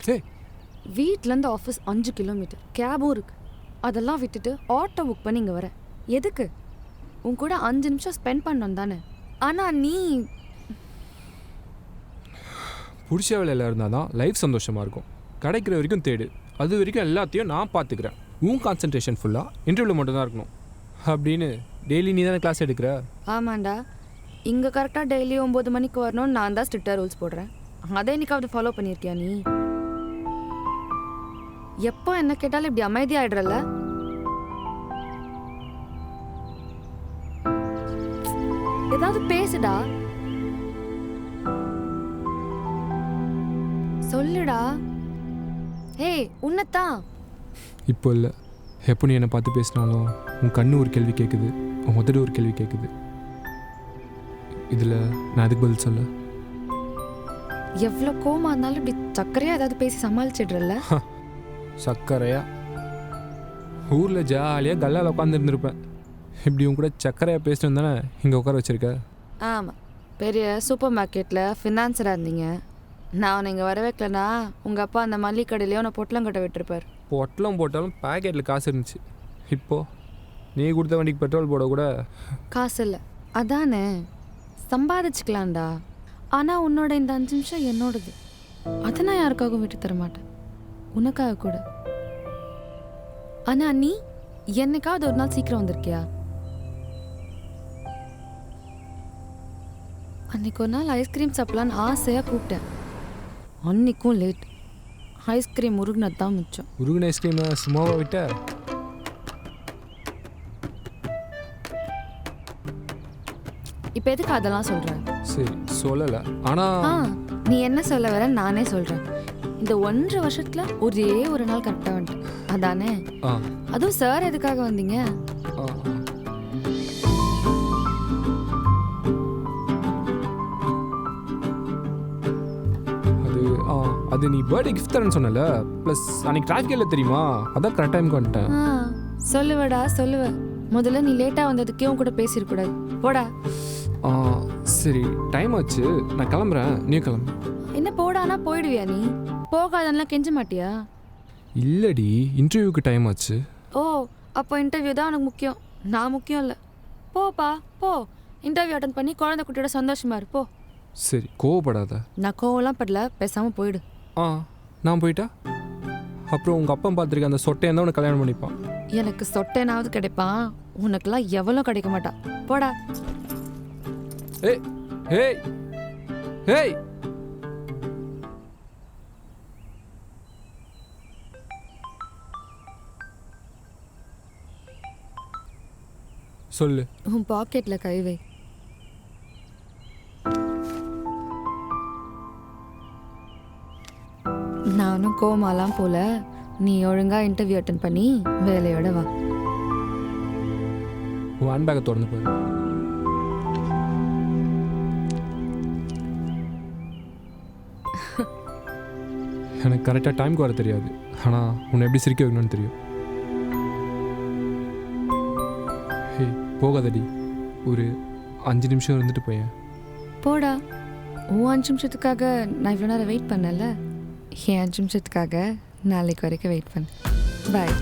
சரி வீட்டிலேருந்து office 5 kilometre, கேபும் இருக்கு. அதெல்லாம் விட்டுட்டு ஆட்டோ புக் பண்ணி இங்கே வரேன். எதுக்கு? உன் கூட 5 நிமிஷம் ஸ்பெண்ட் பண்ணணும் தானே. ஆனால் நீ பிடிச்ச வேலையில் இருந்தால் தான் லைஃப் சந்தோஷமாக இருக்கும். கிடைக்கிற வரைக்கும் தேடு, அது வரைக்கும் எல்லாத்தையும் நான் பார்த்துக்கிறேன். உன் கான்சன்ட்ரேஷன் ஃபுல்லாக இன்டர்வியூவில் மட்டும்தான் இருக்கணும் அப்படின்னு டெய்லி நீ தானே கிளாஸ் எடுக்கிற? ஆமாண்டா, இங்கே கரெக்டாக டெய்லி 9 மணிக்கு வரணும்னு நான் தான் ஸ்ட்ரிக்டாக ரூல்ஸ் போடுறேன். அதை என்னைக்காவது ஃபாலோ பண்ணியிருக்கியா நீ? எப்போ என்ன கேட்டாலும் இப்படி அமைதியாயிடுறல்ல? ஏதாவது பேசுடா, சொல்லுடா. ஏய் உன்னத்தான். இப்போ இல்லை, எப்போ நீ என்னை பார்த்து பேசினாலும் உன் கண்ணு ஒரு கேள்வி கேட்குது, உன் உதடு ஒரு கேள்வி கேட்குது. இதில் நான் அதுக்கு பதில் சொல்ல. எவ்வளோ கோமா இருந்தாலும் இப்படி சக்கரையாக ஏதாவது பேசி சமாளிச்சிடுறல்ல? சக்கரையா? ஊரில் ஜாலியாக கல்லால் உட்காந்துருந்துருப்பேன். இப்படி உன் கூட சக்கரையாக பேசிட்டு தானே இங்கே உட்கார வச்சுருக்க. ஆமாம், பெரிய சூப்பர் மார்க்கெட்டில் ஃபினான்சராக இருந்தீங்க. நான் உன்னை இங்கே வர வைக்கலனா உங்கள் அப்பா அந்த மல்லிகை கடையிலையோ உன்னை பொட்டலம் கட்ட விட்டுருப்பார். பொட்டலம் போட்டாலும் பேக்கெட்டில் காசு இருந்துச்சு. இப்போது நீ கொடுத்த வண்டிக்கு பெட்ரோல் போட கூட காசு இல்லை. அதானே, சம்பாதிச்சுக்கலாம்டா. ஆனால் உன்னோட இந்த 5 நிமிஷம் என்னோடது. அதை நான் யாருக்காகவும் விட்டு தர மாட்டேன், உனக்காக கூட. ஆனால் நீ என்னைக்காவது ஒரு நாள் சீக்கிரம் வந்திருக்கியா? அன்னைக்கு ஒரு நாள் ஐஸ்கிரீம் சாப்பிடலான்னு ஆசையாக கூப்பிட்டேன். அன்னைக்கும் லேட். ஐஸ்கிரீம் உருகுனது தான் மிச்சம். உருகுன ஐஸ்கிரீம் சும்மாவா விட்ட? இப்போ எதுக்கு அதெல்லாம் சொல்கிறேன்? சரி சொல்லலை, ஆனால் நீ என்ன சொல்ல வர நானே சொல்கிறேன். இந்த 1.5 வருஷத்தில் ஒரே ஒரு நாள் கரெக்டாக வந்துட்டேன், அதானே? அதுவும் சார் எதுக்காக வந்தீங்க? அது நீ பர்த்டே கிஃப்ட் தரேன்னு சொன்னல, ப்ளஸ் அன்னைக்கு டிராஃபிக் இல்லை தெரியுமா, அதான் கரெக்ட் டைமுக்கு வந்துட்டேன். சொல்லுவடா சொல்லுவ. முதல்ல நீ லேட்டாக வந்ததுக்கே உன் கூட பேசியிருக்கூடாது, போடா. சரி டைம் ஆச்சு, நான் கிளம்புறேன், நீ கிளம்பு. என்ன போடானா போயிடுவியா நீ? போகாதெல்லாம் கெஞ்ச மாட்டியா? இல்லடி, இன்டர்வியூக்கு டைம் ஆச்சு. ஓ, அப்போ இன்டர்வியூ தான் உனக்கு முக்கியம், நான் முக்கியம் இல்லை. போப்பா போ, இன்டர்வியூ அட்டன் பண்ணி குழந்தை குட்டியோட சந்தோஷமா இரு, போ. சரி கோவப்படாத. நான் கோவம்லாம் படல, பேசாமல் போயிடு. நான் போயிட்டா அப்புறம் உங்கள் அப்பா பார்த்துருக்க அந்த சொட்டையன் தான் உனக்கு கல்யாணம் பண்ணிப்பான். எனக்கு சொட்டைனாவது கிடைப்பான், உனக்கெல்லாம் எவ்வளோ கிடைக்க மாட்டான், போடா. ஏய் ஏய் ஏய் சொல்லு. உன் பாக்கெட்டில் கை வை. நானும் கோமாலாம் போல, நீ ஒழுங்கா இன்டர்வியூ அட்டன் பண்ணி வேலையோட வா. உன் ஹேண்ட்பேக்கை திறந்து பாரு. எனக்கு கரெக்டாக டைமுக்கு வர தெரியாது, ஆனால் உன்னை எப்படி சிரிக்க வைக்கணும்னு தெரியும். ஹே போகாதடி, ஒரு 5 நிமிஷம் இருந்துட்டு போயேன். போடா. உன் 5 நிமிஷத்துக்காக நான் இவ்வளோ நேரம் வெயிட் பண்ணல, என் 5 நிமிஷத்துக்காக நாளைக்கு வரைக்கும் வெயிட் பண்ண. பாய்.